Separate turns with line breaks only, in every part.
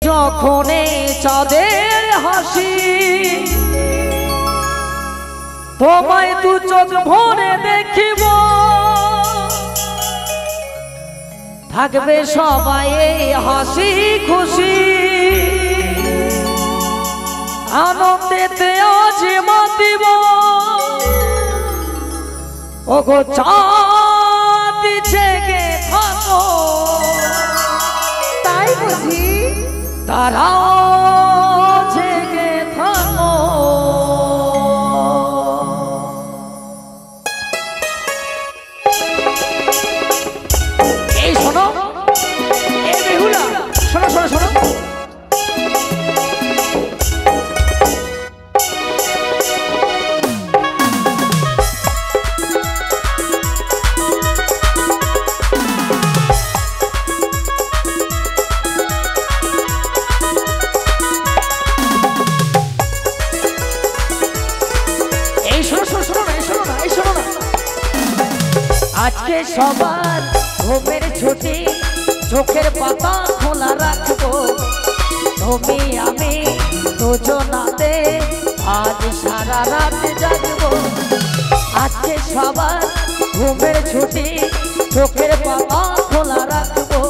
যখনে চাঁদের হাসি তোমায় দু চোখ ভরে দেখিব থাকবে সবাই হাসি খুশি আনন্দেতে আজ মাতিব ওগো চাঁদ জেগে থাকো
তাই বুঝি
তারাও জেগে থাকো এই শোনো এই বেহুলা শোনো শোনো শোনো আজকে সবার ঘুমের ছুটি চোখের পাতা খোলা রাখবো তুমি আমি দুজনাতে আজ সারা রাত জাগবো আজকে সবার ঘুমের ছুটি চোখের পাতা খোলা রাখবো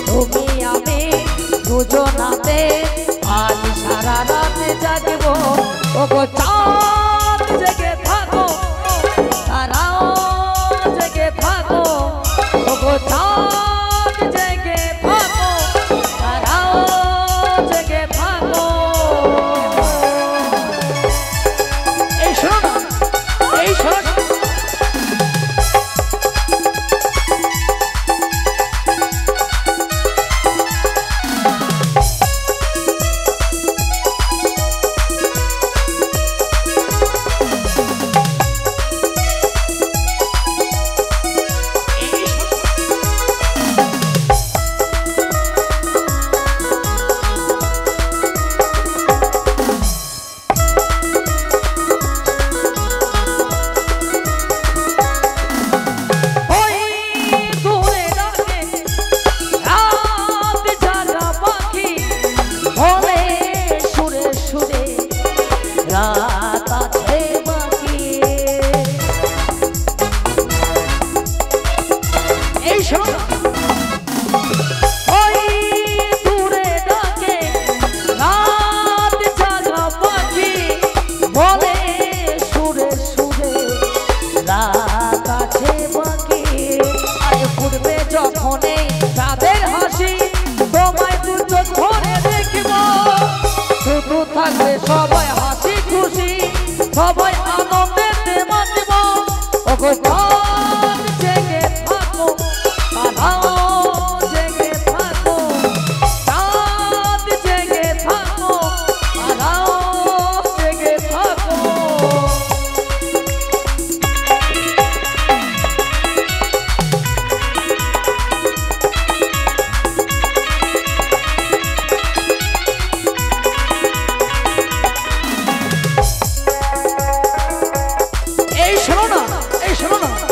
তুমি আমি দুজনাতে আজ সারা রাত জাগবো ওগো চাঁদ জেগে থাকো তারাও জেগে থাকো ওগো চাঁদ জেগে থাকো তারাও জেগে থাকো এই শোনো এই শোনো রাত আছে বাকি এই শোনো ওই দূরে ডাকে রাত জাগা পাখি বলে সুরে সুরে রাত আছে বাকি আজ ফুটবে যখনই তাদের হাসি তোমায় দু চোখ ভরে দেখিব শুধু থাকবে সবাই হাসি খুশি সবাই আনন্দেতে মাতিব ওগো চাঁদ জেগে থাকো তারাও জেগে থাকো চাঁদ জেগে থাকো তারাও জেগে থাকো এই শোনো না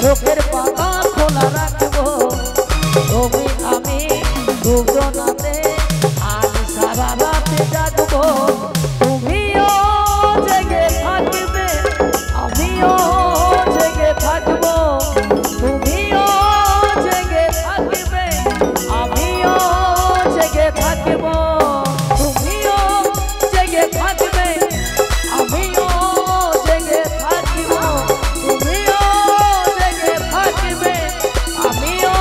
চোখের পাতা খোলা রাখবো তুমি আমি দুজনাতে আজ সারা রাতে জাগবো তুমিও জেগে থাকবে আমিও জেগে থাকবো তুমিও জেগে থাকবে আমিও জেগে থাকবো তুমিও জেগে থাকবে আমিও জেগে থাকবো তুমিও জেগে থাকবে আমিও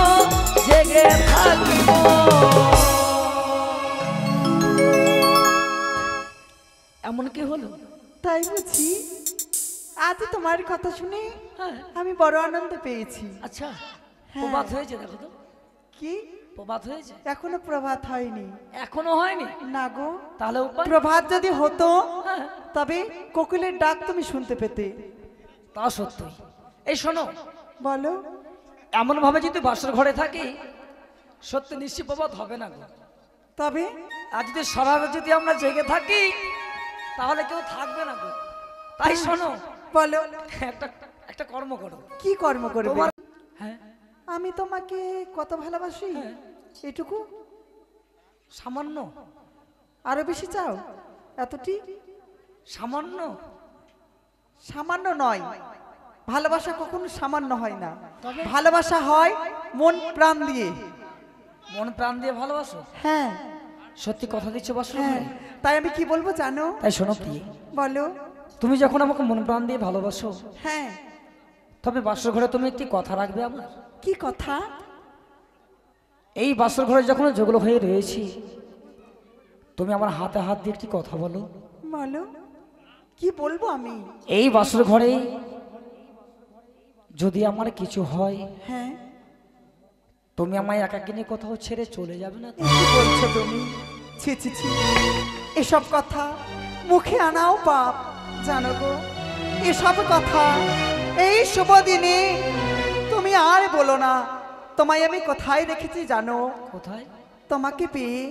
জেগে থাকবো। এমন কি হলো?
তাই বুঝি আজ তোমার কথা শুনে আমি বড় আনন্দ পেয়েছি।
আচ্ছা প্রভাত হয়েছে দেখো তো।
কি
প্রভাত হয়েছে?
এখনো প্রভাত হয়নি।
এখনো হয়নি?
না গো।
তাহলে উপায়?
প্রভাত যদি হতো তবে কোকিলের ডাক তুমি শুনতে পেতে।
তা সত্যি। এই শোনো,
বলো।
এমন ভাবে যদি বাসর ঘরে থাকি সত্যি নিশ্চিত প্রভাত হবে না গো।
তবে
আর যদি স্বভাবে যদি আমরা জেগে থাকি তাহলে কেউ থাকবে না গো। তাই শোনো,
বলো।
একটা একটা কর্ম করো।
কি কর্ম করবে?
হ্যাঁ
আমি তোমাকে কত ভালোবাসি এটুকু।
সামান্য?
আরো বেশি চাও? এতটি?
সামান্য?
সামান্য নয়, ভালোবাসা কখনো সামান্য হয় না। ভালোবাসা হয় মন প্রাণ দিয়ে।
মন প্রাণ দিয়ে ভালোবাসো?
হ্যাঁ।
সত্যি কথা দিচ্ছ বাসর
হ্যাঁ,
ঘরে?
তাই আমি কি বলবো জানো?
তাই শোনো প্রিয়,
বলো।
তুমি যখন আমাকে মন প্রাণ দিয়ে ভালোবাসো,
হ্যাঁ,
তবে বাসর ঘরে তুমি একটি কথা রাখবে আমার।
কি কথা?
এই বাসর ঘরে যখন জগল হয়ে রয়েছি তুমি আমার হাতে হাত দিয়ে একটি কথা বলো।
বলো। কি বলবো আমি?
এই বাসর ঘরে যদি আমার কিছু হয়,
হ্যাঁ,
তুমি আমায় একাকিনী কোথাও ছেড়ে চলে যাবে না তো?
কি বলছো তুমি? ছি ছি ছি, এসব কথা মুখে আনাও পাপ জানো গো। এসব কথা এই শুভ দিনে তুমি আর বলো না। তোমায় আমি কোথায় রেখেছি জানো?
কোথায়?
তোমাকে পেয়ে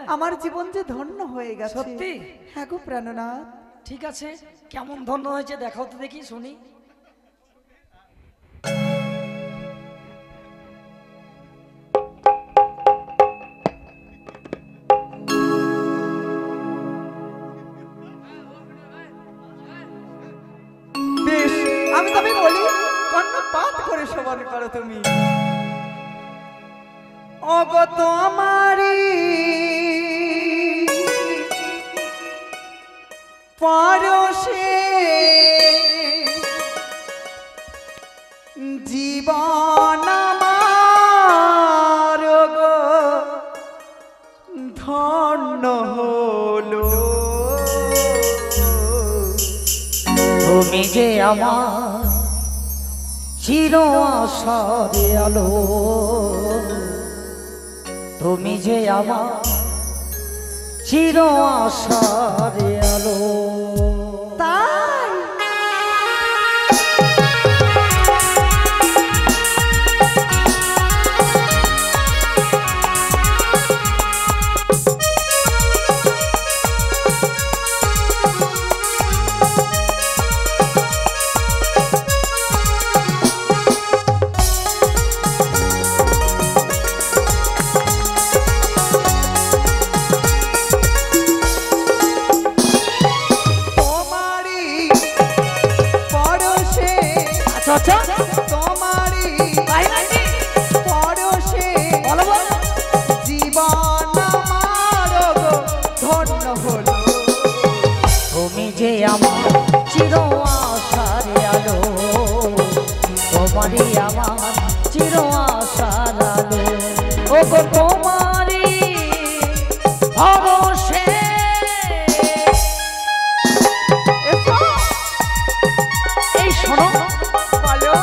আমার জীবন যে ধন্য হয়ে গেছে।
সত্যি?
হ্যাঁ গো প্রাণনাথ।
ঠিক আছে, কেমন ধন্য হয়েছে দেখাও তো দেখি, শুনি।
বেশ, আমি তবে বলি কর্ণপাত করে শ্রবণ করো তুমি। অগত আমারি পরশে জীবন আমার গো ধন্য হলো।
তুমি যে আমার চির আশার আলো, তুমি যে আমার চির আশার আলো।
তাই তোমারি পরশে জীবন আমার ধন্য হলো।
তুমি যে আমার চির আশার আলো, তোমারই আমার চির আশার আলো। ও গো তোমারই ভরসে এই শোনো।
বলো।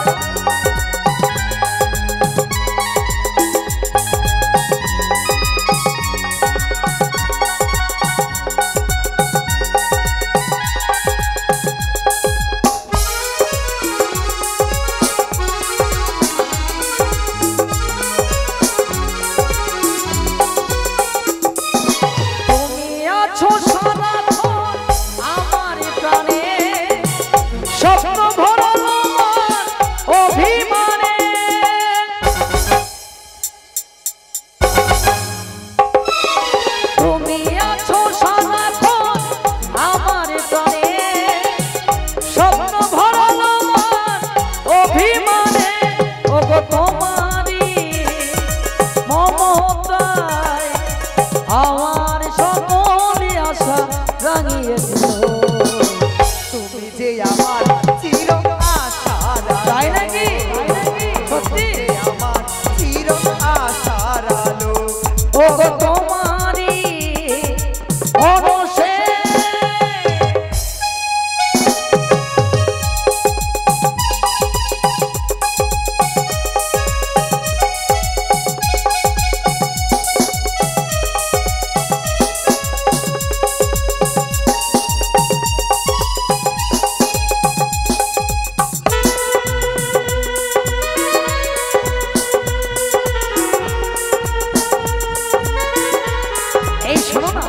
তুমি যে আমার চির আশার
তাই নাকি সত্যি
আমার চির আশার আলো
ও গো তোমারি পরশে এই শোনো না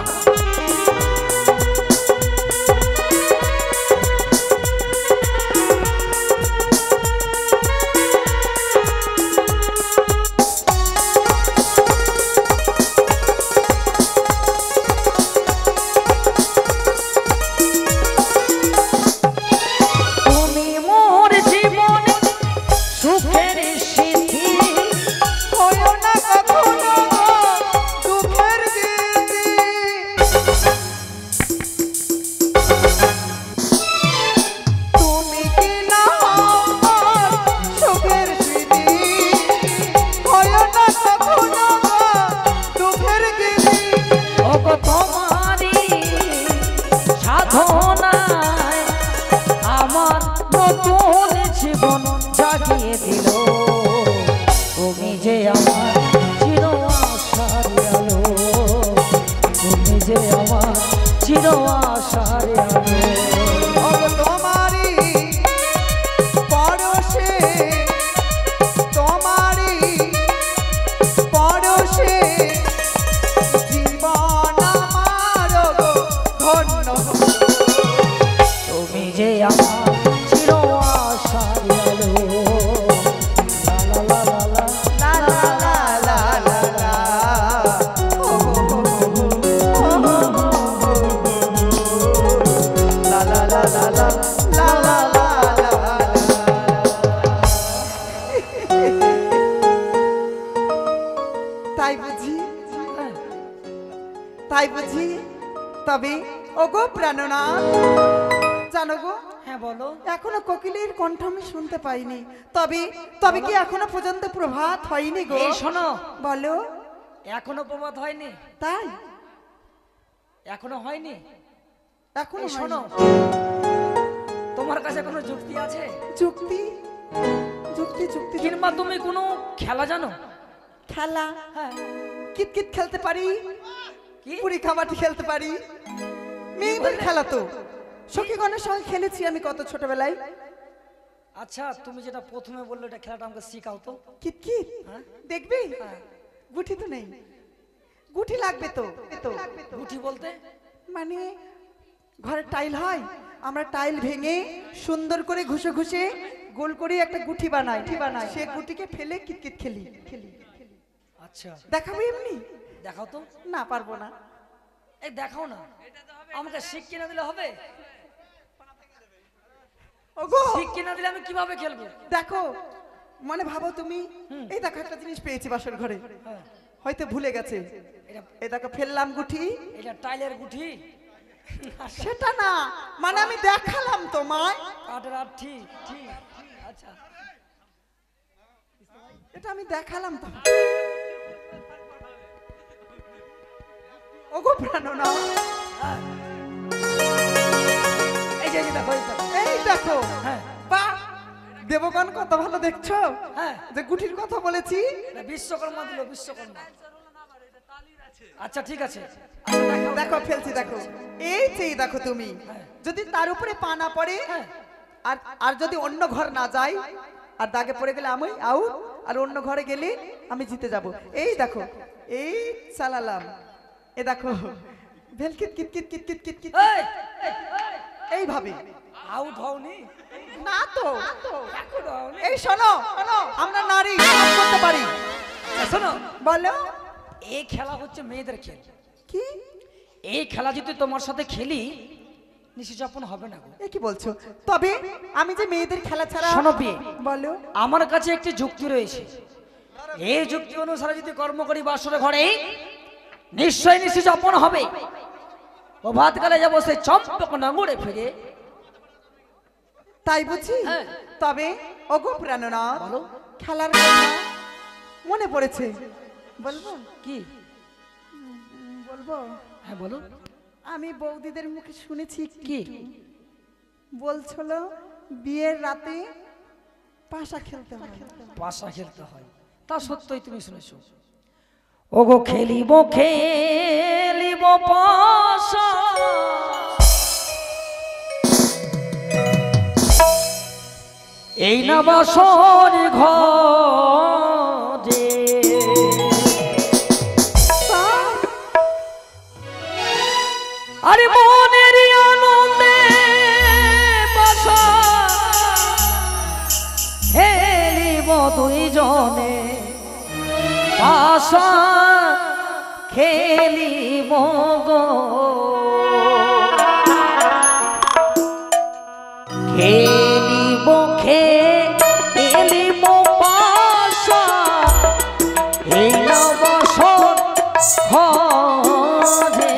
তুমি মোর জীবনে সুখের স্মৃতি
হয়ো না কখনো দুঃখের গীতি তুমি কি না আমার সুখের স্মৃতি হয়ো না কখনো দুঃখের গীতি
ও গো তোমারি সাধনায় আমার নতুন জীবন জাগিয়ে দিল তুমি যে আমার চির আশার আলো তুমি যে আমার চির আশার আলো
ও তোমারি পরশে তোমারি পরশে জীবন আমার গো ধন্য
তুমি যে আমার চির আশার আলো লা লা লা লা লা
লা লা লা লা লা লা লা লা লা লা লা লা লা লা তাই বুঝি তাই বুঝি তবে ওগো প্রাণনাথ জানো গো
হ্যাঁ বলো
এখনো কোকিলের কণ্ঠ আমি শুনতে পাইনি তবে তবে কি এখনো পর্যন্ত প্রভাত হয়নি গো
এই শোনো
বলো
এখনো প্রভাত হয়নি
তাই
এখনো হয়নি
এখনো
এই শোনো তোমার কাছে কোনো যুক্তি আছে
যুক্তি যুক্তি যুক্তি
কিংবা তুমি কোনো খেলা জানো
খেলা
হ্যাঁ
কিতকিত খেলতে পারি
কি
পুরি কাবাডি খেলতে পারি মেয়েদের খেলা তো সখীগণের সঙ্গে খেলেছি আমি কত ছোটবেলায়
আচ্ছা তুমি যেটা প্রথমে বললে এটা খেলাটা আমাকে শেখাও তো
কিতকিত
হ্যাঁ?
দেখবি
হ্যাঁ।
গুটি তো নেই গুটি লাগবে তো
গুটি বলতে
মানে ঘরে টাইল হয় আমরা টাইল ভেঙে সুন্দর করে ঘুষে ঘুষে গোল করে একটা গুটি বানাই সে গুটিকে ফেলে কিতকিত খেলি
আচ্ছা
দেখাবো এমনি
দেখাও তো
না পারবো না
এই দেখাও না আমাকে শিখ কিনা দিলে হবে
ওগো
শিখ কিনা দিলে আমি কিভাবে খেলবো
দেখো মনে ভাবো তুমি এই দেখো একটা জিনিস পেয়েছি বাসর ঘরে
হ্যাঁ
হয়তো ভুলে গেছে
এটা
এই দেখো ফেললাম গুটি
এটা টাইলের গুটি
সেটা না মানে আমি দেখালাম তোমায়
কাঠের আঠি ঠিক আচ্ছা
এটা আমি দেখালাম তো ওগো প্রাণনা
হ্যাঁ। এই যে দেখো
এই দেখো
হ্যাঁ
বাহ দেবগণ কত ভালো দেখছো
হ্যাঁ
যে গুটির কথা বলেছি
এটা বিশ্বকর্মা দিল বিশ্বকর্মা আচ্ছা ঠিক আছে আচ্ছা, দেখাও,
দেখো
দেখাও।
ফেলছি দেখো এই চেয়ে দেখো তুমি
হ্যাঁ।
যদি তার উপরে পা না পড়ে
হ্যাঁ
আর আর যদি অন্য ঘর না যায় আর দাগে পড়ে গেলে আমি আউট আর অন্য ঘরে গেলে আমি জিতে যাব এই দেখো এই চালালাম এ দেখো ভেল কিত কিত কিত কিত কিত কিত কিত
এই,
এইভাবে
আউট হওনি
না তো
এখন হওনি
এই শোনো আমরা নারী কাজ করতে পারি
শোনো
বলো
এই খেলা হচ্ছে মেয়েদের খেল
কি
এই খেলা যদি তোমার সাথে খেলি নিশ্চিত হবে না গো।
এ কি বলছো তবে আমি যে মেয়েদের খেলা ছাড়া
শোনো বিয়ে
বলো
আমার কাছে একটি যুক্তি রয়েছে এই যুক্তি অনুসারে যদি কর্ম করি বাসরে ঘরে নিশ্চয় নিশ্চিত হবে প্রভাত কালে যাবো সেই চম্পক নগরে ফিরে।
তাই বুঝি?
হ্যাঁ।
তবে ওগো প্রাণনাথ,
বলো।
খেলার কথা মনে পড়েছে, বলবো?
কি?
বলবো?
হ্যাঁ বলো।
আমি বৌদিদের মুখে শুনেছি
কি?
বলছিল বিয়ের রাতে পাশা খেলতে হয়।
পাশা খেলতে হয়, তা সত্যই তুমি শুনেছো। ওগো খেলিব খেলিব পাশা, এই না বাসর ঘরে, আরে মনের আনন্দে বাসা খেলিব দুইজনে, পাশা খেলিব গো, খেলিব খেলিব পাশা, এই না বাসর ঘরে।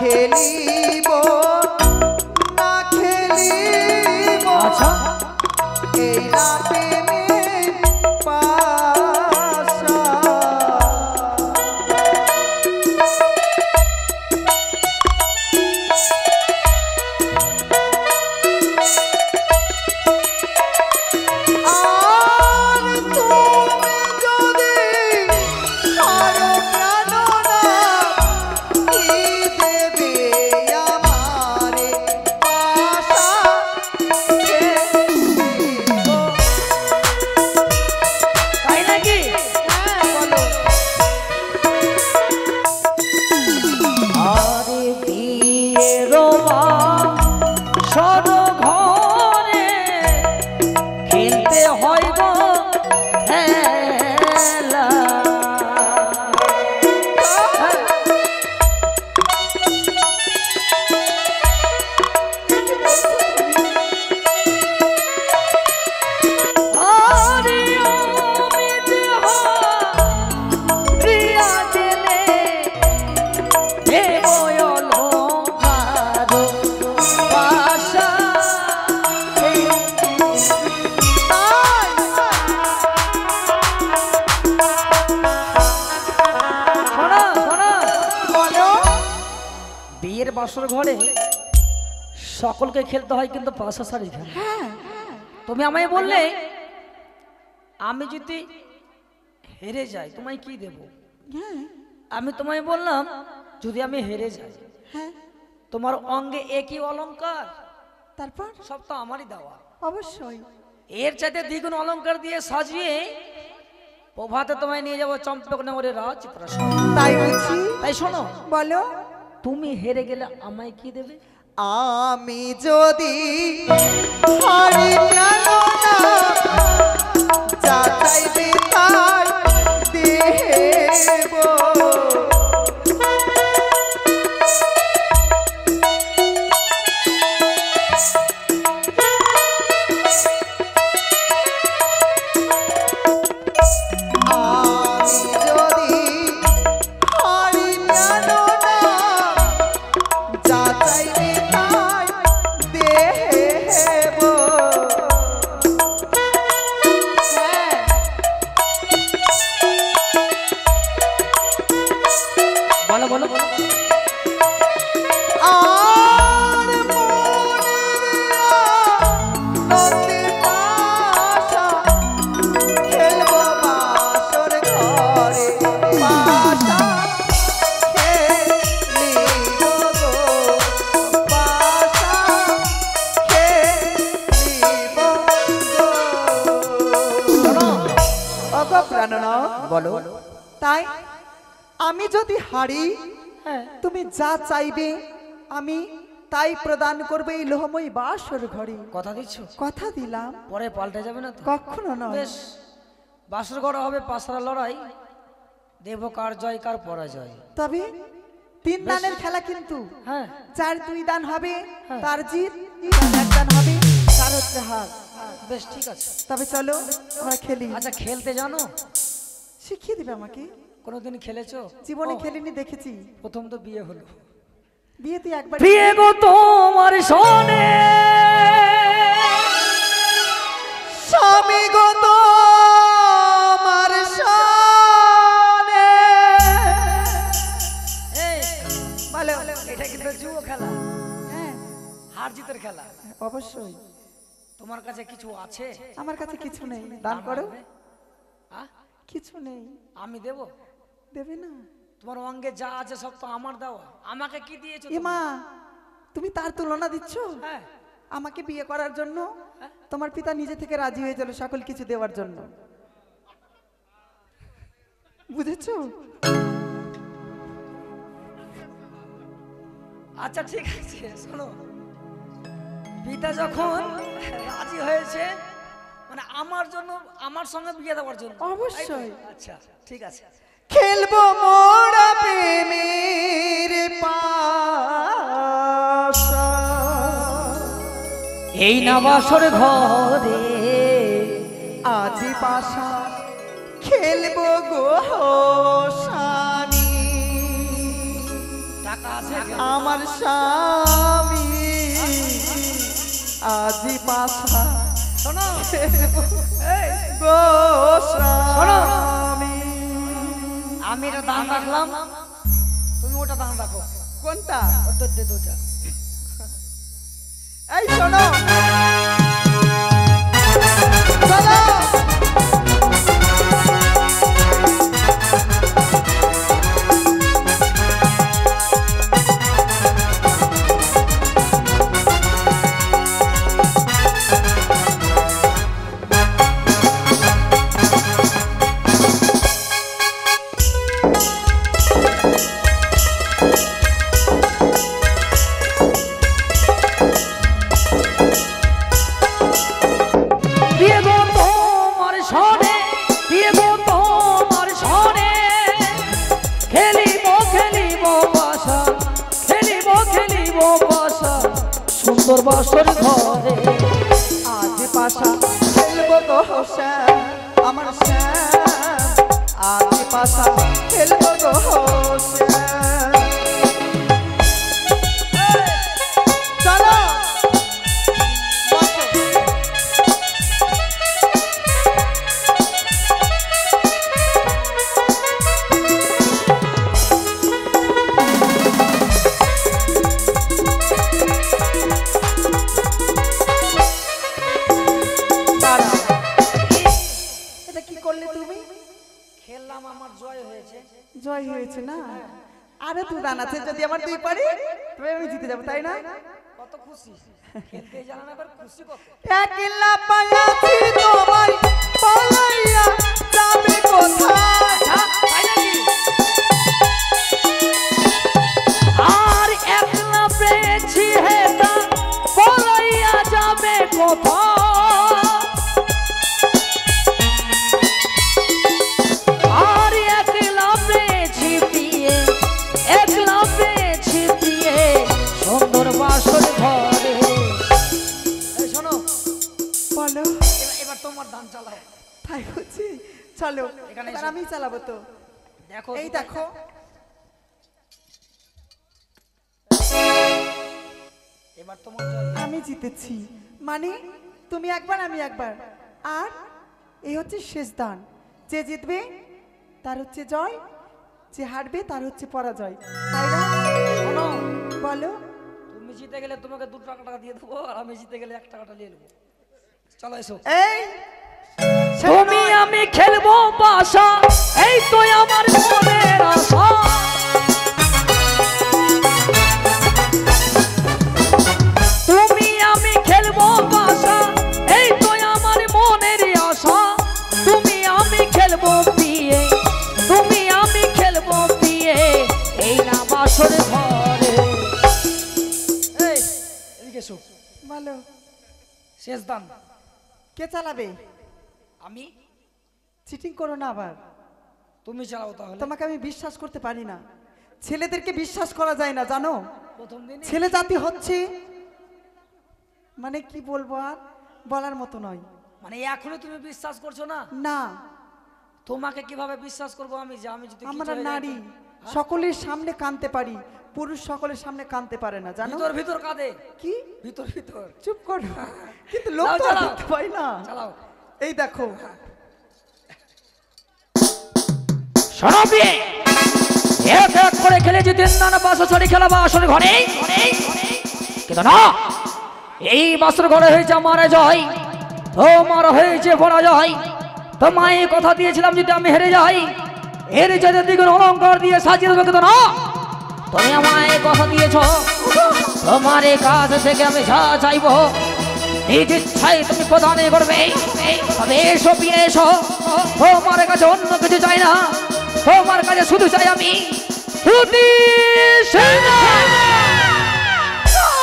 খেলিব না খেলিব
আচ্ছা
এই না প্রেমের পাশা। আর তুমি যদি আরো প্রাণনা কি দেবে আমারে পাশা খেলিব।
তাই নাকি?
বলো।
আরে বিয়ের সর ঘরে খেলতে হয় গো খেলা। আরে অমিত প্রিয়া জেলে দেব অলঙ্কার পাশা। শোনো শোনো,
বলো।
বিয়ের বাসর ঘরে সকলকে খেলতে হয় কিন্তু পাশা সারি খেলা।
হ্যাঁ
তুমি আমায় বললে আমি যদি হেরে যাই তোমায় কি দেব?
হ্যাঁ
আমি তোমায় বললাম যদি আমি হেরে যাই
হ্যাঁ।
তোমার অঙ্গে একই অলংকার
তারপর
সব তো আমারই দেওয়া,
অবশ্যই
এর চাইতে দ্বিগুণ অলংকার দিয়ে সাজিয়ে প্রভাতে তোমায় নিয়ে যাবো চম্পকনগরের রাজপ্রাসাদ।
তাই বলছি।
তাই শোনো,
বলো।
তুমি হেরে গেলে আমায় কি দেবে?
আমি যদি হারি প্রাণনা যা চাইবে তাই দেব। আমি যদি হারি প্রাণনা যা চাইবে তাই দেব। প্রাণনাথ,
বলো।
তাই আমি যদি হারি
হ্যাঁ,
তুমি যা চাইবে আমি তাই প্রদান করবে এই লোহময়ী বাসর ঘরে।
কথা দিচ্ছ?
কথা দিলাম,
পরে পাল্টে যাবে না তো?
কখনো নয়।
বেশ, বাসর ঘর হবে পাশারা লড়াই, দেব কার জয় কার পরাজয়।
তবে 3 দানের খেলা কিন্তু,
হ্যাঁ,
যার 2 দান হবে
হ্যাঁ।
তার জিত, যার 1 দান হবে তার হচ্ছে হার।
বেশ ঠিক আছে।
তবে চলো আমরা খেলি।
আচ্ছা, খেলতে জানো?
শিখিয়ে দিবে আমাকে।
কোনোদিন খেলেছো?
জীবনে
ও,
খেলিনি, দেখেছি।
প্রথম তো বিয়ে হলো।
বিয়েতে একবার
বিয়ে গো তোমার শোনে,
স্বামী গো তোমার শানে।
এই
বলো।
এটা কিন্তু জুয়ো খেলা,
হ্যাঁ,
হার জিতের খেলা।
অবশ্যই।
তোমার কাছে কিছু আছে?
আমার কাছে কিছু নেই, দান করো।
আহ,
কিছু নেই,
আমি দেব?
দেবে না?
তোমার অঙ্গে যা আছে সব তো আমার দেওয়া, আমাকে কি দিয়েছো
এ
তুমি?
মা, তুমি তার তুলনা দিচ্ছ?
হ্যাঁ,
আমাকে বিয়ে করার জন্য
হ্যাঁ।
তোমার পিতা নিজে থেকে রাজি হয়েছিল সকল কিছু দেওয়ার জন্য, বুঝেছো?
আচ্ছা ঠিক আছে, শোনো, পিতা যখন রাজি হয়েছে মানে আমার জন্য, আমার সঙ্গে বিয়ে দেওয়ার জন্য।
অবশ্যই।
আচ্ছা ঠিক আছে।
খেলবো মোরা প্রেমের পাশা,
এই না বাসর ঘরে
আজি পাশা খেলবো গো স্বামী,
টাকা আছে?
আমার স্বামী আজি পাশা
শোনো, এই,
গো স্বামী।
আমি এটা দান রাখলাম, তুমি ওটা দান রাখো।
কোনটা?
দুটা।
এই শোনো, চলো।
বিয়ে গো তোমার শোনে, বিয়ে গো তোমার শোনে, খেলিব খেলিব বাসা, খেলিব খেলিব বাসা, সুন্দর বাসর ঘরে।
আজ পাশা খেলবো গো শ্যাম, আমার শ্যাম, আজ পাশা খেলবো গো শ্যাম। চলো বসো। দাঁড়াও। এটা কি করলে তুমি?
খেললাম, আমার জয় হয়েছে।
জয় হয়েছে না? আরে 2 দান আছে, যদি আমার 2 পারি তবে আমি জিতে যাবো, তাই না?
কত খুশি, খেলতে জানা না, এবার খুশি কত।
একলা পালাছি তোমায় পালাইয়া যাবে কোথায়?
তাই নাকি? আর একলা পেয়েছি হেতা, বলাইয়া যাবে কোথায়? আর একলা পেয়েছি বিয়ে, একলা পেয়েছি বিয়ে, সুন্দর বাসর ঘরে। এই শোনো,
বলো।
এবার তোমার দান চালাও।
তাই হচ্ছে, চলো
এখানে
এবার
এসো।
আমি চালাবো তো।
দেখো,
এই দেখো,
এবার তোমার জয়।
আমি জিতেছি, মানে তুমি একবার আমি একবার, আর এই হচ্ছে শেষ দান। যে জিতবে তার হচ্ছে জয়, যে হারবে তার হচ্ছে পরাজয়, তাই না?
শোনো,
বলো।
তুমি জিতে গেলে তোমাকে 2 টাকা দিয়ে দেবো, আর আমি জিতে গেলে 1 টাকাটা নিয়ে নেবো। চলো এসো।
এই
তুমি আমি খেলবো বাসা, এই তো আমার মনের আশা। তুমি আমি খেলবো বাসা, এই তো আমার মনের আশা। তুমি আমি খেলবো
হ্যালো,
শেষ দান
কে চালাবে?
আমি।
চিটিং করো না আবার।
তুমি চালাও তাহলে।
তোমাকে আমি বিশ্বাস করতে পারি না। ছেলেদেরকে বিশ্বাস করা যায় না জানো।
প্রথম দিন
ছেলে জাতি হচ্ছে মানে কি বলবো আর বলার মতো নয়।
মানে এখনো তুমি বিশ্বাস করছো না?
না,
তোমাকে কিভাবে বিশ্বাস করবো আমি যে আমি যদি
আমরা নারী সকলের সামনে কাঁদতে পারি, পুরুষ সকলের সামনে কাঁদতে পারে না জানো।
ভিতর ভিতর কাঁদে।
কি
ভিতর ভিতর?
চুপ করো। কিন্তু লোক তো আর দেখতে পাই না।
চালাও।
এই দেখো
শোনাবি এক এক করে খেলে যদি নানা বাসা ছড়ি খেলাবা আসলে ঘরে, কিন্তু না, এই বাসর ঘরে হয়েছে আমার জয়, তোমার হয়েছে পরাজয়। তোমায় কথা দিয়েছিলাম যদি আমি হেরে যাই, এর যদি দ্বিগুণ অলঙ্কার দিয়ে সাজিয়ে দেবো, কিন্তু না, তুমি আমায় কথা দিয়েছ তোমার কাছ থেকে আমি যা চাইবো নিজ ইচ্ছাই তুমি প্রদানে করবে। তবে এসো ফিরে এসো, তোমার কাছে অন্য কিছু চাই না, তোমার কাছে শুধু চাই আমি শ্রুতি সেনা।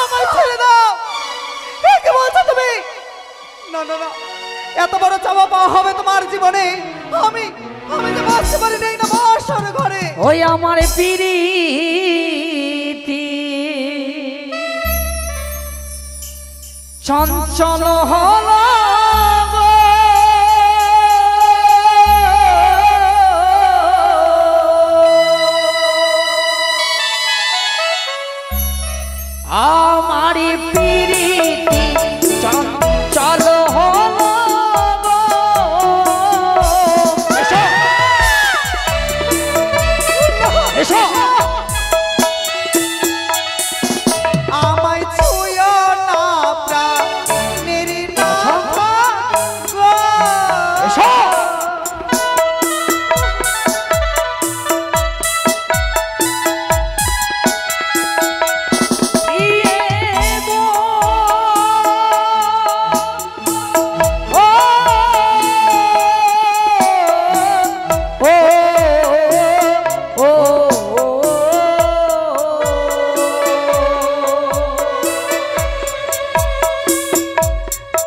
আমায় ছেড়ে দাও। কি বলছো তুমি? না না না, এত বড় চাওয়া পাওয়া হবে তোমার জীবনে? আমি আমি যে বাঁচতে পারি নাই না বাসর ঘরে।
ওই আমার প্রীতি চঞ্চল হলো গো, আমার প্রীতি চঞ্চল হলো গো। এসো এসো,
আমায় ছুঁয়ো না প্রাণের নাথ গো।
এসো।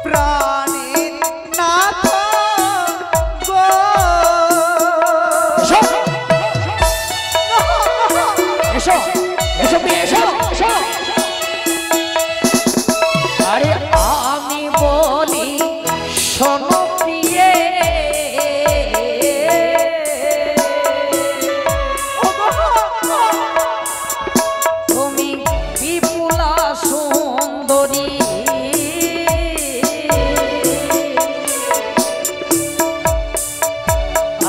প্রাণের নাথ গো।
এসো এসো এসো এসো। আরে আমি বলি শোনো প্রিয়ে, তুমি বিপুলা সুন্দরী,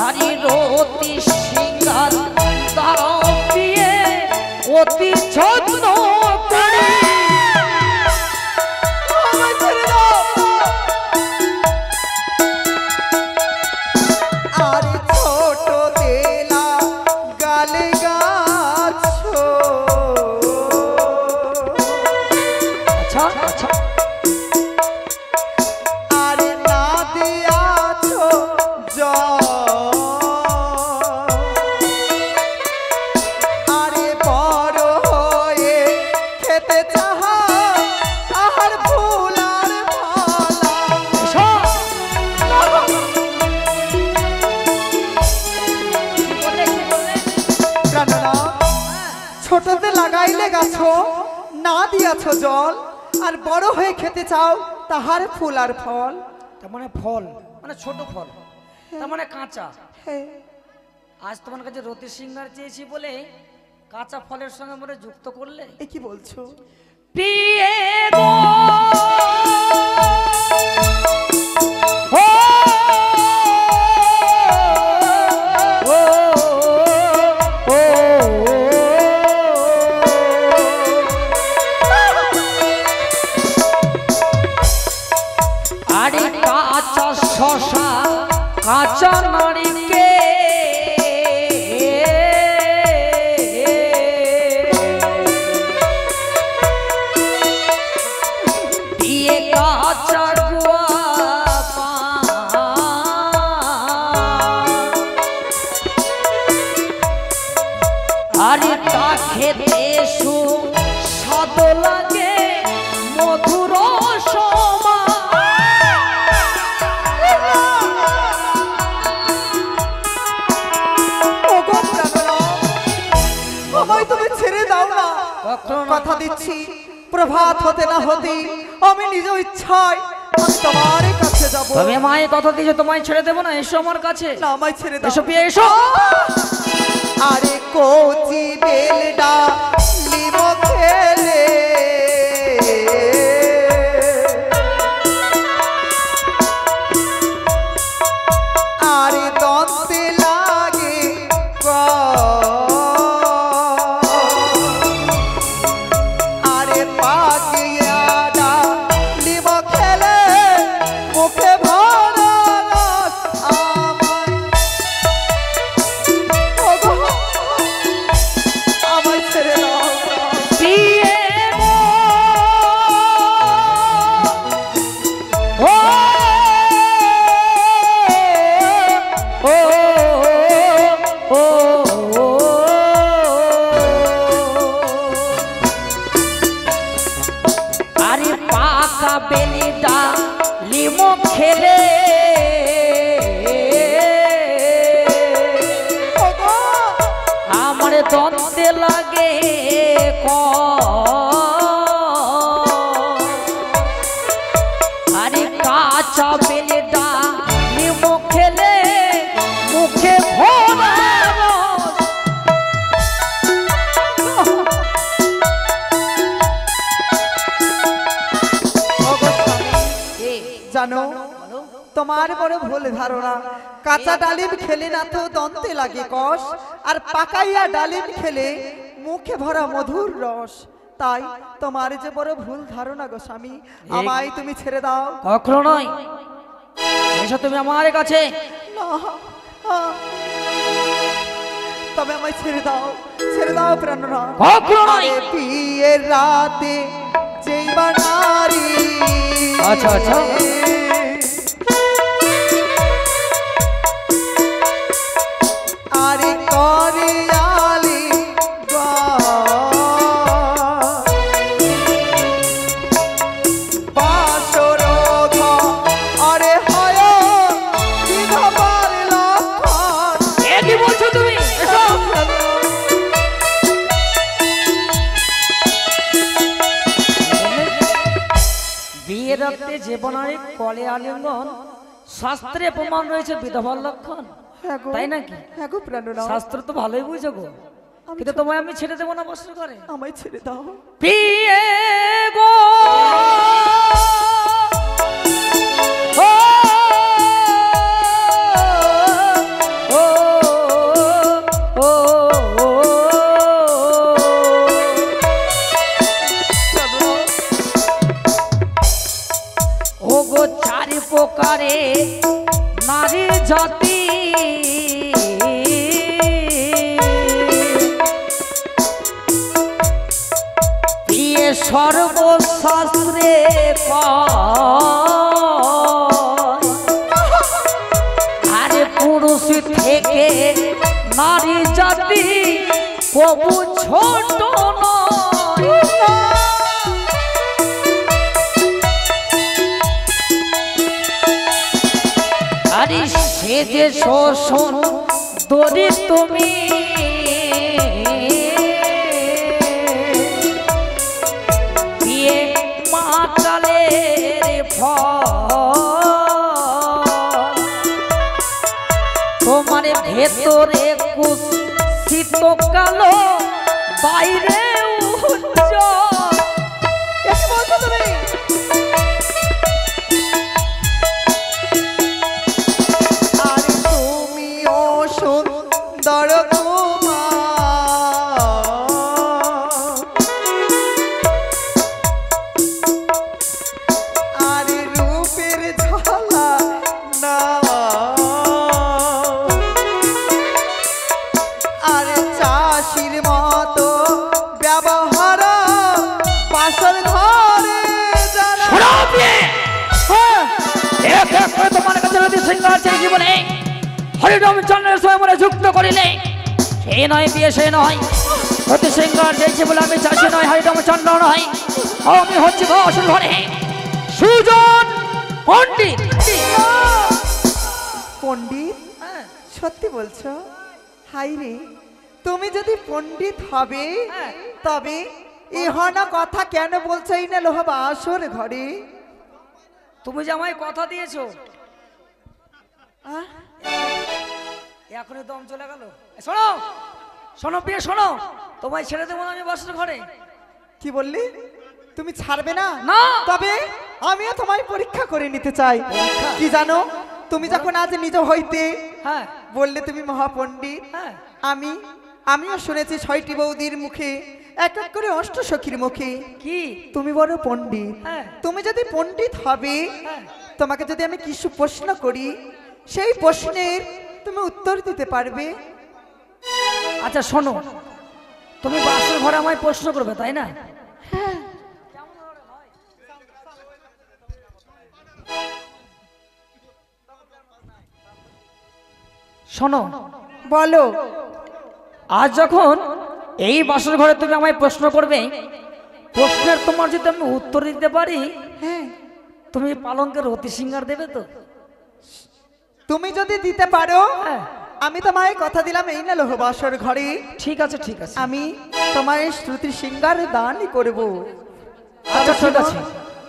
আরে রতি সিঙ্গার দাও দিয়ে অতি যত্ন করে।
আমায় ছেড়ে দাও। আর ছোট দেলা গালে গাছো।
আচ্ছা আচ্ছা,
আর না দিয়াছো জল। আরে বড় হয়ে খেতে চাহা আহার ফুল আর ফলা।
এসো।
প্রাণনা, ছোটতে লাগাইলে গাছো, না দিয়াছো জল, আর বড় হয়ে খেতে চাও তাহার ফুল আর ফল।
তার মানে ফল মানে ছোট ফল, তার মানে কাঁচা।
হে,
আজ তোমার কাছে রতি সিঙ্গার চেয়েছি বলে কাঁচা ফলের সঙ্গে মনে যুক্ত করলে।
এ কি বলছো?
প্রিয়ে গো, ও, ও, ও, আরে কাঁচা শশা কাঁচা নারিকে দিয়ে কাঁচা গুয়া আরে তা খেতে স্বাদ লাগে মধুর
কথা দিচ্ছি প্রভাত হতে না হতে আমি নিজ ইচ্ছায় আমি তোমার কাছে যাব।
তবে মায়ের কথা দিয়েছে তোমায় ছেড়ে দেবো না, এসো আমার কাছে।
না আমায় ছেড়ে দাও।
এসো প্রিয়া এসো।
আরে কোচি বেলডা লিমো খেলে আরে দন্তে লাগে আরে পাকিয়াডা লিমো খেলে মুখে ভরা রস আমার ওগো আমায় ছেড়ে দাও।
প্রিয়ে গো, ও, ও, ও, ও, আরে পাকা বেলিটা লিমো খেলে
ওগো
আমার দ্বন্দ্বে লাগে আরে কাঁচা বেলেটা লিমো খেলে মুখে ভরা রস।
ওগো স্বামী,
এ,
জানো তোমার বড় ভুল ধারণা। কাঁচা ডালিম খেলে না তো দন্তে লাগে কষ, আর পাকাইয়া ডালিম খেলে মুখে ভরা মধুর রস। তাই তোমার যে বড় ভুল ধারণা গো স্বামী, আমায় তুমি ছেড়ে দাও।
কখনো নয়, এসো তুমি আমার কাছে।
না, তবে আমায় ছেড়ে দাও প্রাণনাথ।
কখনো নয়।
আরে বিয়ের রাতে যেই বানারি
আচ্ছা, আচ্ছা।
আরে করে আলি বাসর আরে হয় বিধবার লক্ষণ।
এ কি বলছো তুমি? এসো। বিয়ের রাত্রে জীবনায় কলে আলিঙ্গন শাস্ত্রে প্রমাণ রয়েছে বিধবার লক্ষণ,
হ্যাঁ গো,
তাই নাকি?
হ্যাঁ গো প্রাণনাথ,
শাস্ত্র তো ভালোই বুঝো গো, কিন্তু তোমায় আমি ছেড়ে দেবো না বস্ত্র করে।
আমায় ছেড়ে দাও।
প্রিয়ে গো, ও, ও, ও, ও, ও গো চারি প্রকারে নারী জাতি বিয়ে সর্বশাস্ত্রে আরে পুরুষ থেকে নারী জাতি কবু ছোট নয়। আরে সে যে শোষণ দরি তুমি বিয়ে মাতালের ফল তোমার ভেতরে কুৎসিত কালো বাইরে উজ্জ্বল।
এ কি বলছো তুমি? আরে তুমিও সুন্দর আরে রূপের ঝালা না আরে চাষির মতো ব্যবহার পাশর ঘরে জানা।
এক এক করে তোমার কাছে যদি সিঙ্গার চাই জীবনে হরিনাম চন্দ্রের স্বয়ম্বরে যুক্ত করিলে সে নয় বিয়ে সে নয় অতি সিঙ্গার চাইছে বলে আমি চাষি নয় হরিনাম চন্দ্র নয় আমি হচ্ছি আসল ঘরে সুজন পণ্ডিত।
পণ্ডিত? সত্যি বলছো? হাই রে, তুমি যদি পণ্ডিত হবে তবে ইহনা কথা কেন বলছো এই না লোহ বাসর ঘরে?
তুমি যে আমায় কথা দিয়েছো,
আহ,
এখনই দম চলে গেল। শোনো শোনো প্রিয় শোনো, তোমায় ছেড়ে দেবো না আমি বাসর ঘরে।
কি বললি? তুমি ছাড়বে না?
না।
তবে আমিও তোমায় পরীক্ষা করে নিতে চাই।
পরীক্ষা?
কি জানো, তুমি যখন আজ নিজ হইতে
হ্যাঁ
বললে তুমি মহাপণ্ডিত,
হ্যাঁ
আমিও শুনেছি 6টি বৌদির মুখে, এক এক করে অষ্টসখীর মুখে
কি
তুমি বড় পণ্ডিত।
হ্যাঁ
তুমি যদি পণ্ডিত হবে,
হ্যাঁ
তোমাকে যদি আমি কিছু প্রশ্ন করি, সেই প্রশ্নের তুমি উত্তর দিতে পারবে।
আচ্ছা শোনো, তুমি বাসর ঘরে আমায় প্রশ্ন করবে তাই না? শোনো
বলো।
আজ যখন এই বাসর ঘরে তুমি আমায় প্রশ্ন করবে, প্রশ্নের তোমার যদি আমি উত্তর দিতে পারি,
হ্যাঁ,
তুমি পালঙ্কের অতি সিঙ্গার দেবে তো?
তুমি যদি দিতে পারো,
হ্যাঁ
আমি তোমায় কথা দিলাম এই না লোহ বাসর ঘরে
ঠিক আছে ঠিক আছে।
আমি তোমায় শ্রুতি সিঙ্গার দান করব।
আচ্ছা ঠিক
শোনো,
আছে,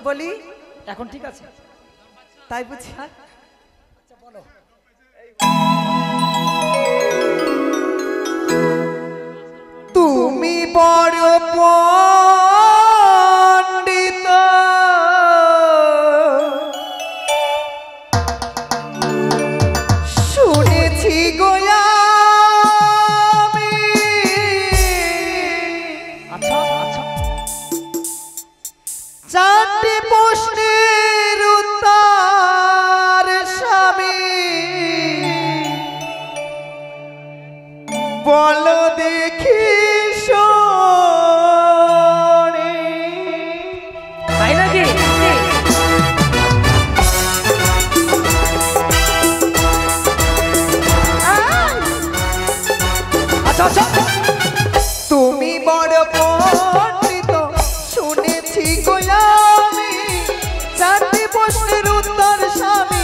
বলি
এখন ঠিক আছে।
তাই বুঝি?
আচ্ছা বলো।
তুমি বড় পণ্ডিত, শুনেছি গোয়ামি,
আচ্ছা আচ্ছা
4টি প্রশ্নের উত্তর স্বামী বলো দেখি শোনে।
তাই নাকি? আচ্ছা আচ্ছা
তুমি বড় পণ্ডিত, শুনেছি গো আমি, 4টি প্রশ্নের উত্তর স্বামী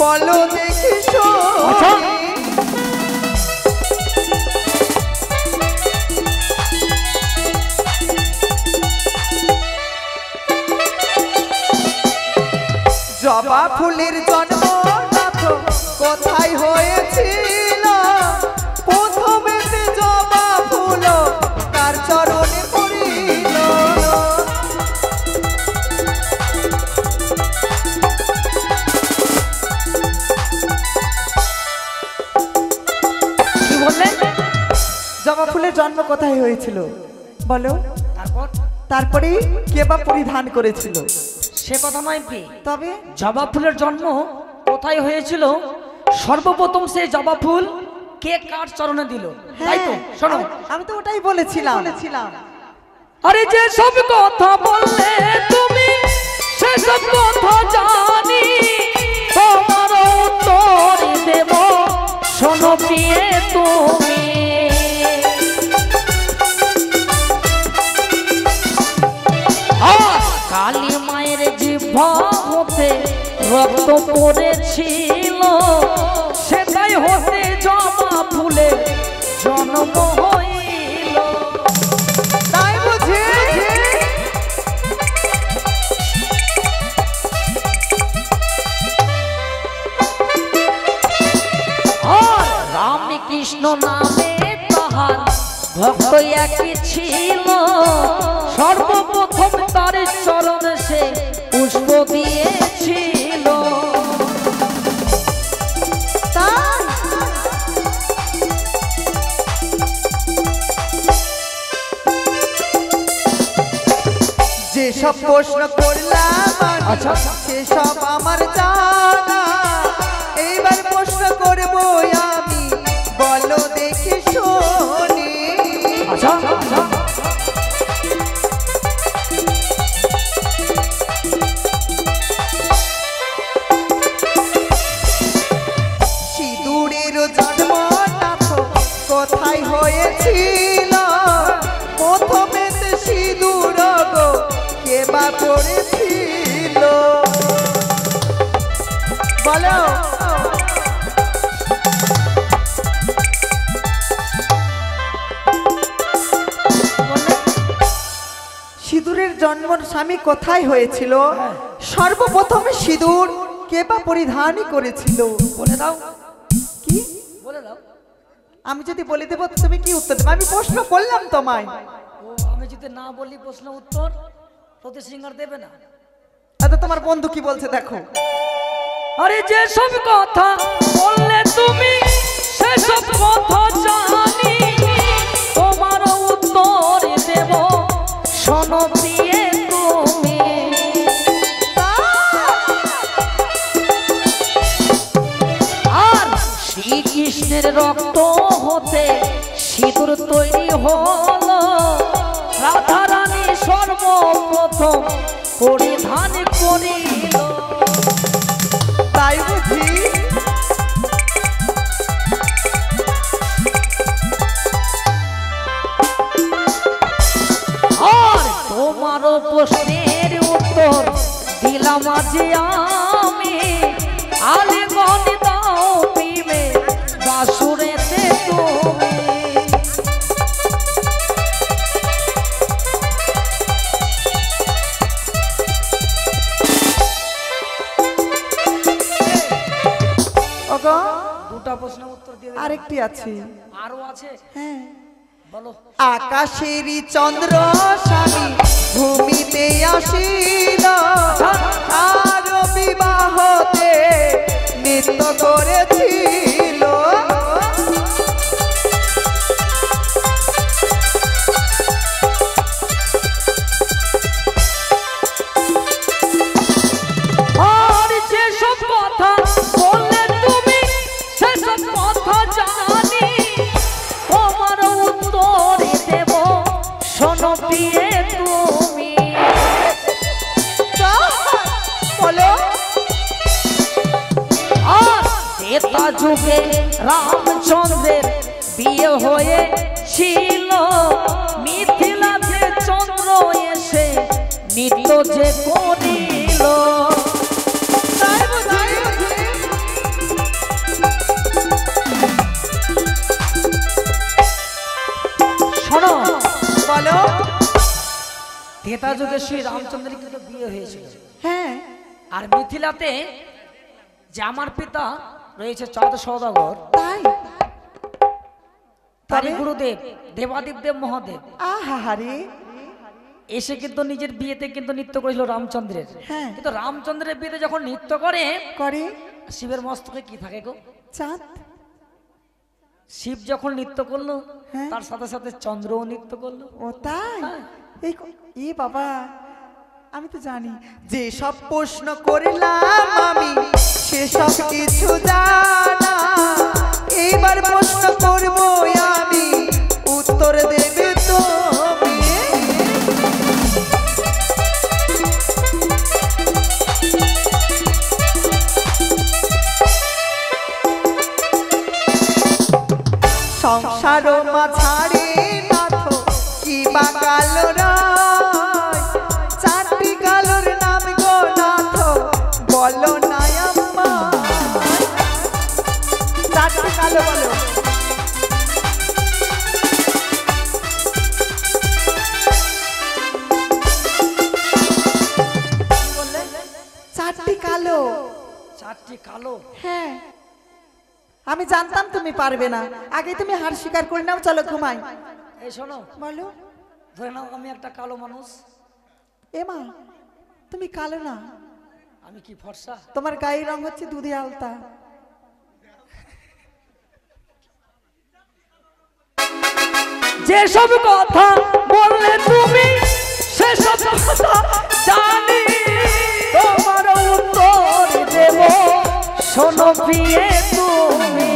বলো দেখি
আচ্ছা।
শোনে। জবা ফুলের জন্ম নাথ কোথায় হয়েছিল? প্রথমেতে জবা ফুল কার চরণে পড়িল?
কি বললে?
জবা ফুলের জন্ম কোথায় হয়েছিল বলো?
তারপর
তারপরে কে বা পরিধান করেছিল?
সে কথা নয় কি,
তবে
জবা ফুলের জন্ম কোথায় হয়েছিল, সর্বপ্রথম সেই জবা ফুল কে কার চরণে দিল, তাই তো?
হ্যাঁ,
শোনো,
আমি তো ওটাই বলেছিলাম।
আরে যে সব কথা বললে তুমি, সে সব কথা জানি, তোমার উত্তর দেব শোনো প্রিয়ে তুমি। কালী মায়ের জিহ্বা হতে রক্ত পড়েছিল, সেটাই হতে জবা ফুলের জন্ম হইল।
তাই বুঝি?
আর রামকৃষ্ণ নামে তাহার ভক্ত একই ছিল, সর্বপ্রথম তার চরণ সে পুষ্প দিয়েছিল।
তাই? যেসব প্রশ্ন করলাম আমি,
আচ্ছা।
সেসব আমার জানা। এইবার প্রশ্ন করব আমি, বলো দেখি শোনে।
আচ্ছা আচ্ছা
সিঁদুরের জন্ম নাথ কোথায় হয়েছিল? প্রথমেতে সিঁদুর গো কে বা পড়েছিল বলো? তোমার স্বামী কোথায় হয়েছিল, সর্বপ্রথম সিঁদুর কে বা পরিধানই করেছিল?
বলে দাও,
কি
বলে দাও।
আমি যদি বলে দেবো তুমি কি উত্তর দেবে? আমি প্রশ্ন করলাম তোমায়।
ও আমি যদি না বলি প্রশ্ন উত্তর প্রতি সিঙ্গার দেবে না।
আচ্ছা তোমার বন্ধু কি বলছে দেখো।
আরে যে সব কথা বললে তুমি সেসব কথা জানি, তোমার উত্তর দেব শোনো প্রিয়ে তুমি। আর শ্রীকৃষ্ণের রক্ত হতে সিঁদুর তৈরি হলো, রাধা রানী সর্বপ্রথম পরিধান করিল।
তাই বুঝি?
আর তোমার প্রশ্নের উত্তর দিলাম আজ আমি, আলিঙ্গন দাও প্রেমে বাসুরেতে তুমি।
ওগো
দুটা প্রশ্নের উত্তর দিয়ে দিলাম।
আরেকটি আছে।
আরো আছে?
হ্যাঁ।
বলো।
আকাশেরই চন্দ্র স্বামী ভূমিতে আসিল, আর বিবাহতে নৃত্য করেছিল।
আর যেসব কথা বললে তুমি সেসব কথা জানি, তোমার উত্তর দেব শোনো প্রিয়ে তুমি।
বলো।
আর ত্রেতা যুগে রামচন্দ্রের বিয়ে হয়েছিল, মিথিলাতে চন্দ্র এসে নৃত্য যে করিল। শোনো,
বলো।
ত্রেতা যুগে শ্রী রামচন্দ্রের কিন্তু বিয়ে হয়েছিল।
হ্যাঁ।
আর মিথিলাতে যে আমার পিতা রয়েছে চাঁদ সওদাগর,
তাই?
তারই গুরুদেব দেবাদিব দেব মহাদেব
আহারে।
এসে কিন্তু নিজের বিয়েতে কিন্তু নৃত্য করেছিল রামচন্দ্রের।
হ্যাঁ।
কিন্তু রামচন্দ্রের বিয়েতে যখন নৃত্য করে,
করে
শিবের মস্তকে কি থাকে গো?
চাঁদ।
শিব যখন নৃত্য করলো,
হ্যাঁ।
তার সাথে সাথে চন্দ্রও নৃত্য করলো।
ও তাই?
হ্যাঁ।
এ বাবা, আমি তো জানি যে সব প্রশ্ন করলাম আমি সেসব কিছু জানা। এইবার প্রশ্ন করব আমি, উত্তর দেবে তুমি। সংসার মাঝারে নাথ কি বা কালো রায়, চারটি কালোর নাম গো নাথ বলো না আম্মা। চারটি কালো বলো। চারটি কালো।
চারটি কালো?
হ্যাঁ। আমি জানতাম তুমি পারবে না, আগে তুমি হার স্বীকার করে নাও। চলো ঘুমাই।
এই শোনো,
বলো।
ধরে নাও আমি একটা কালো মানুষ।
এমা তুমি কালো না,
আমি কি ফর্সা?
তোমার গায়ের রং হচ্ছে দুধে আলতা।
যেসব কথা বললে তুমি সেসব কথা জানি, তোমার উত্তর দেব শোনো প্রিয়ে তুমি।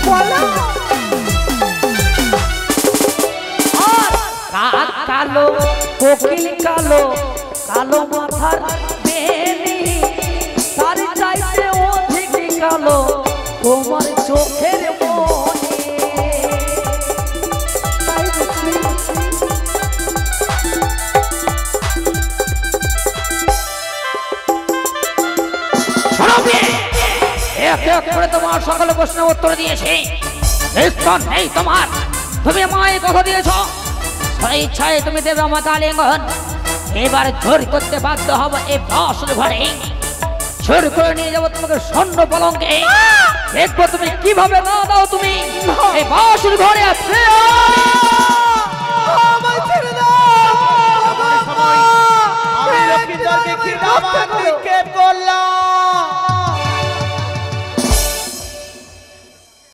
বলো।
আর কাক কালো, কোকিল কালো, কালো মাথার বেনি, তার চাইতে অধিক কালো তোমার চোখের মনি।
তাই বুঝি?
এক এক করে তোমার সকল প্রশ্নের উত্তর দিয়েছি, নিস্তার নেই তোমার। তুমি আমায় কথা দিয়েছ ইচ্ছায় তুমি দেবে আমাকে আলিঙ্গন। এবার জোর করতে বাধ্য হবো এই বাসর ঘরে, জোর করে নিয়ে যাবো তোমাকে স্বর্ণ পলঙ্কে। দেখবো তুমি কিভাবে না দাও তুমি এই বাসর ঘরে আছে।